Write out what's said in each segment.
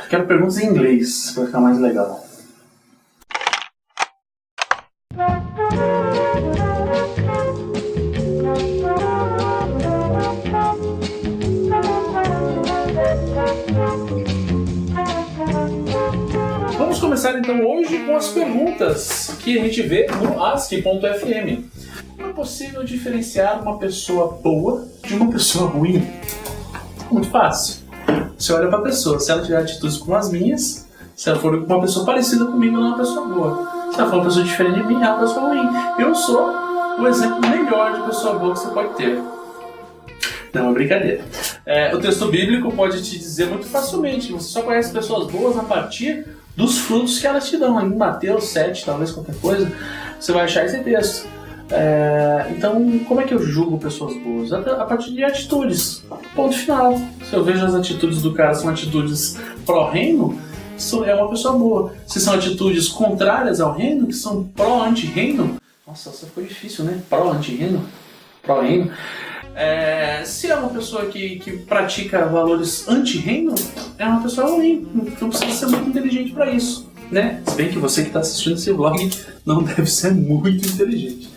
Quero perguntas em inglês, para ficar mais legal. Vamos começar então hoje com as perguntas que a gente vê no ask.fm. Como é possível diferenciar uma pessoa boa de uma pessoa ruim? Muito fácil. Você olha para a pessoa, se ela tiver atitudes como as minhas, se ela for uma pessoa parecida comigo, ela é uma pessoa boa. Se ela for uma pessoa diferente de mim, ela é uma pessoa ruim. Eu sou o exemplo melhor de pessoa boa que você pode ter. Não, é brincadeira. O texto bíblico pode te dizer muito facilmente que você só conhece pessoas boas a partir dos frutos que elas te dão. Em Mateus 7, talvez qualquer coisa, você vai achar esse texto. Então, como é que eu julgo pessoas boas? A partir de atitudes. Ponto final. Se eu vejo as atitudes do cara são atitudes pró-reino, isso é uma pessoa boa. Se são atitudes contrárias ao reino, que são pró-anti-reino, nossa, essa foi difícil, né? Pró-anti-reino, pró-reino. Se é uma pessoa que pratica valores anti-reino, é uma pessoa ruim. Então precisa ser muito inteligente para isso, né? Se bem que você que está assistindo esse vlog não deve ser muito inteligente.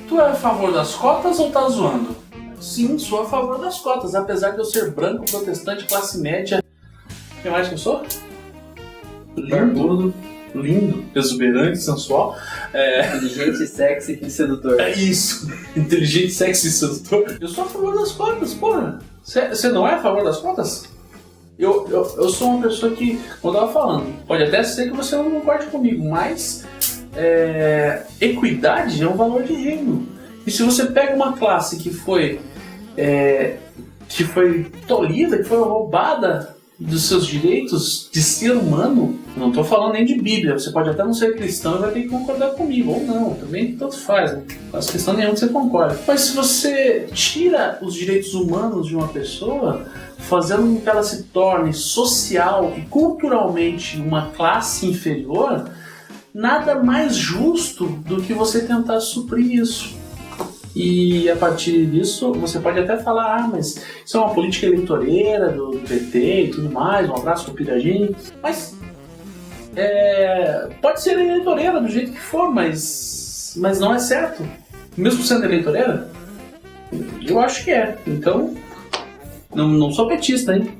Tu é a favor das cotas ou tá zoando? Sim, sou a favor das cotas, apesar de eu ser branco, protestante, classe média. O que mais que eu sou? Lindo, exuberante, sensual. Inteligente, sexy e sedutor. É isso, inteligente, sexy e sedutor. Eu sou a favor das cotas, porra. Você não é a favor das cotas? Eu sou uma pessoa que, como eu tava falando, pode até ser que você não concorde comigo, mas equidade é um valor de reino. E se você pega uma classe que foi tolhida, que foi roubada dos seus direitos de ser humano, não estou falando nem de Bíblia, você pode até não ser cristão e vai ter que concordar comigo, ou não, também tanto faz, não faz questão nenhuma que você concorde. Mas se você tira os direitos humanos de uma pessoa, fazendo com que ela se torne social e culturalmente uma classe inferior, nada mais justo do que você tentar suprir isso. E a partir disso, você pode até falar, mas isso é uma política eleitoreira do PT e tudo mais, um abraço pro Piragini. Mas pode ser eleitoreira do jeito que for, mas não é certo. Mesmo sendo eleitoreira, eu acho que é. Então, não sou petista, hein?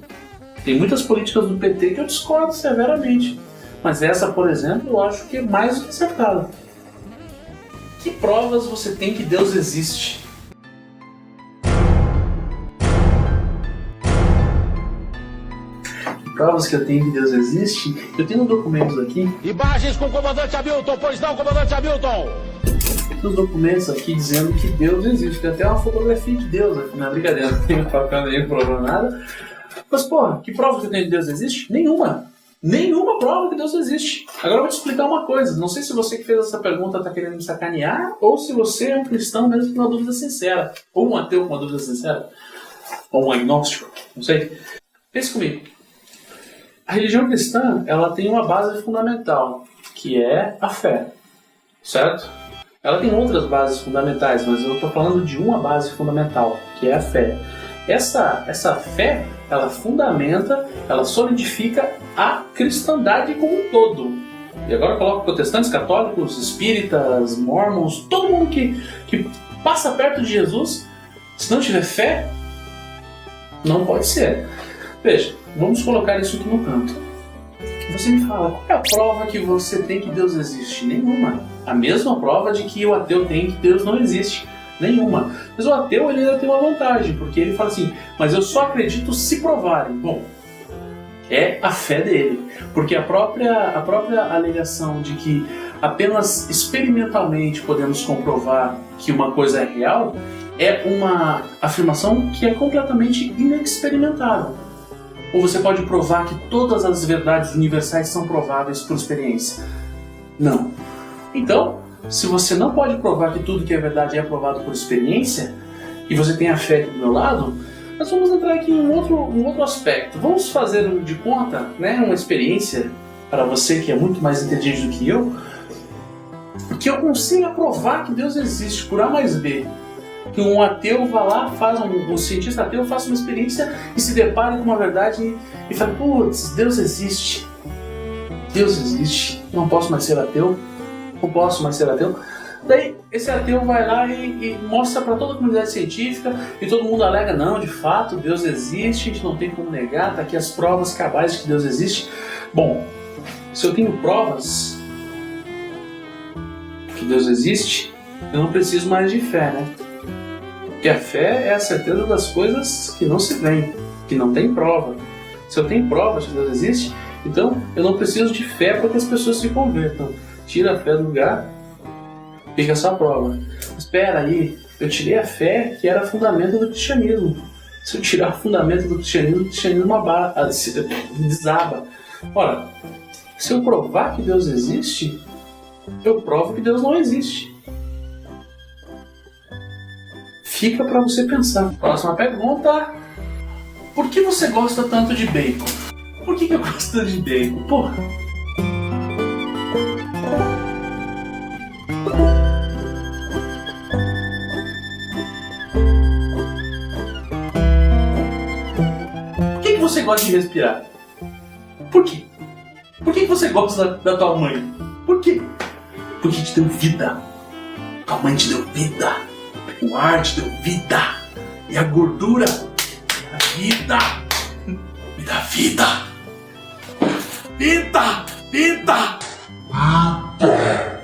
Tem muitas políticas do PT que eu discordo severamente. Mas essa, por exemplo, eu acho que é mais do que acertada. Que provas você tem que Deus existe? Que provas que eu tenho que Deus existe? Eu tenho documentos aqui. Imagens com o comandante Hamilton, pois não, comandante Hamilton? Tem documentos aqui dizendo que Deus existe. Tem até uma fotografia de Deus aqui. Não é brincadeira, não tenho papel nem provando nada. Mas, porra, que prova que eu tenho que Deus existe? Nenhuma. Nenhuma prova que Deus existe. Agora eu vou te explicar uma coisa. Não sei se você que fez essa pergunta está querendo me sacanear ou se você é um cristão mesmo com uma dúvida sincera. Ou um ateu com uma dúvida sincera. Ou um agnóstico. Não sei. Pense comigo. A religião cristã, ela tem uma base fundamental, que é a fé. Certo? Ela tem outras bases fundamentais, mas eu estou falando de uma base fundamental, que é a fé. Essa fé, ela fundamenta, ela solidifica a cristandade como um todo. E agora eu coloco protestantes, católicos, espíritas, mormons, todo mundo que passa perto de Jesus, se não tiver fé, não pode ser. Veja, vamos colocar isso aqui no canto. Você me fala, qual é a prova que você tem que Deus existe? Nenhuma. A mesma prova de que o ateu tem que Deus não existe. Nenhuma. Mas o ateu ele ainda tem uma vantagem, porque ele fala assim, mas eu só acredito se provarem. Bom, é a fé dele. Porque a própria alegação de que apenas experimentalmente podemos comprovar que uma coisa é real é uma afirmação que é completamente inexperimentável. Ou você pode provar que todas as verdades universais são prováveis por experiência? Não. Então, se você não pode provar que tudo que é verdade é provado por experiência, e você tem a fé aqui do meu lado, nós vamos entrar aqui em um outro aspecto. Vamos fazer de conta, né, uma experiência para você que é muito mais inteligente do que eu consiga provar que Deus existe por A mais B. que um ateu vá lá, um cientista ateu faça uma experiência e se depare com uma verdade e fale, putz, Deus existe. Deus existe. Não posso mais ser ateu. Não posso mais ser ateu. Daí esse ateu vai lá e mostra para toda a comunidade científica e todo mundo alega, não, de fato, Deus existe, a gente não tem como negar, tá aqui as provas cabais de que Deus existe. Bom, se eu tenho provas que Deus existe, eu não preciso mais de fé, né? Porque a fé é a certeza das coisas que não se veem, que não tem prova. Se eu tenho provas de que Deus existe, então eu não preciso de fé para que as pessoas se convertam. Tira a fé do lugar, fica só a prova. Mas espera aí, eu tirei a fé que era fundamento do cristianismo. Se eu tirar o fundamento do cristianismo desaba. Ora, se eu provar que Deus existe, eu provo que Deus não existe. Fica para você pensar. Próxima pergunta. Por que você gosta tanto de bacon? Por que eu gosto tanto de bacon? Porra. Por que você gosta de respirar? Por quê? Por que você gosta da tua mãe? Por quê? Porque te deu vida. Tua mãe te deu vida. O ar te deu vida. E a gordura a vida. Me dá vida. Vida! Vida! Vida!